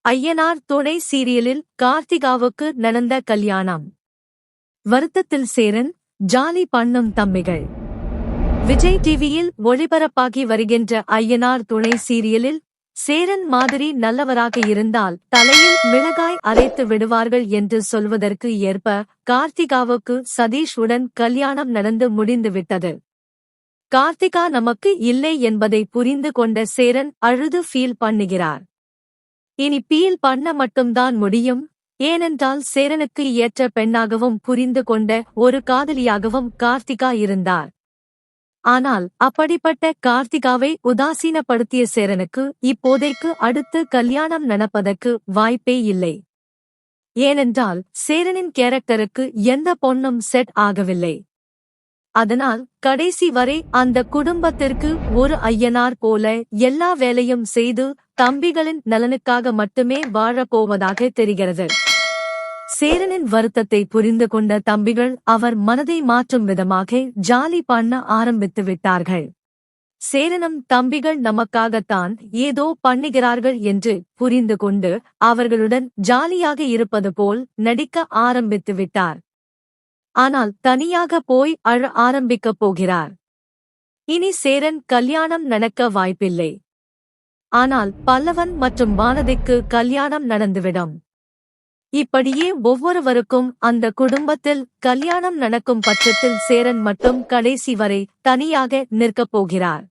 ஐயனார் துணை சீரியலில் கார்த்திகாவுக்கு நடந்த கல்யாணம். வருத்தத்தில் சேரன், ஜாலி பண்ணும் தம்பிகள். விஜய் டிவியில் ஒளிபரப்பாகி வருகின்ற ஐயனார் துணை சீரியலில் சேரன் மாதிரி நல்லவராக இருந்தால் தலையில் மிளகாய் அரைத்து விடுவார்கள் என்று சொல்வதற்கு ஏற்ப கார்த்திகாவுக்கு சதீஷ் உடன் கல்யாணம் நடந்து முடிந்துவிட்டது. கார்த்திகா நமக்கு இல்லை என்பதை புரிந்து கொண்ட சேரன் அழுது ஃபீல் பண்ணுகிறார். இனி ஃபீல் பண்ண மட்டும்தான் முடியும். ஏனென்றால் சேரனுக்கு ஏற்ற பெண்ணாகவும் புரிந்து கொண்ட ஒரு காதலியாகவும் கார்த்திகா இருந்தார். ஆனால் அப்படிப்பட்ட கார்த்திகாவை உதாசீனப்படுத்திய சேரனுக்கு இப்போதைக்கு அடுத்து கல்யாணம் நடப்பதற்கு வாய்ப்பே இல்லை. ஏனென்றால் சேரனின் கேரக்டருக்கு எந்த பொண்ணும் செட் ஆகவில்லை. அதனால் கடைசி வரை அந்த குடும்பத்திற்கு ஒரு ஐயனார் போல எல்லா வேலையும் செய்து தம்பிகளின் நலனுக்காக மட்டுமே வாழப்போவதாக தெரிகிறது. சேரனின் வருத்தத்தை புரிந்து கொண்ட தம்பிகள் அவர் மனதை மாற்றும் விதமாக ஜாலி பண்ண ஆரம்பித்து விட்டார்கள். சேரனும் தம்பிகள் நமக்காகத்தான் ஏதோ பண்ணுகிறார்கள் என்று புரிந்து கொண்டு அவர்களுடன் ஜாலியாக இருப்பது போல் நடிக்க ஆரம்பித்து விட்டார். ஆனால் தனியாக போய் அழ ஆரம்பிக்கப் போகிறார். இனி சேரன் கல்யாணம் நடக்க வாய்ப்பில்லை. ஆனால் பல்லவன் மற்றும் வானதிக்கு கல்யாணம் நடந்துவிடும். இப்படியே ஒவ்வொருவருக்கும் அந்த குடும்பத்தில் கல்யாணம் நடக்கும் பட்சத்தில் சேரன் மட்டும் கடைசி வரை தனியாக நிற்கப் போகிறார்.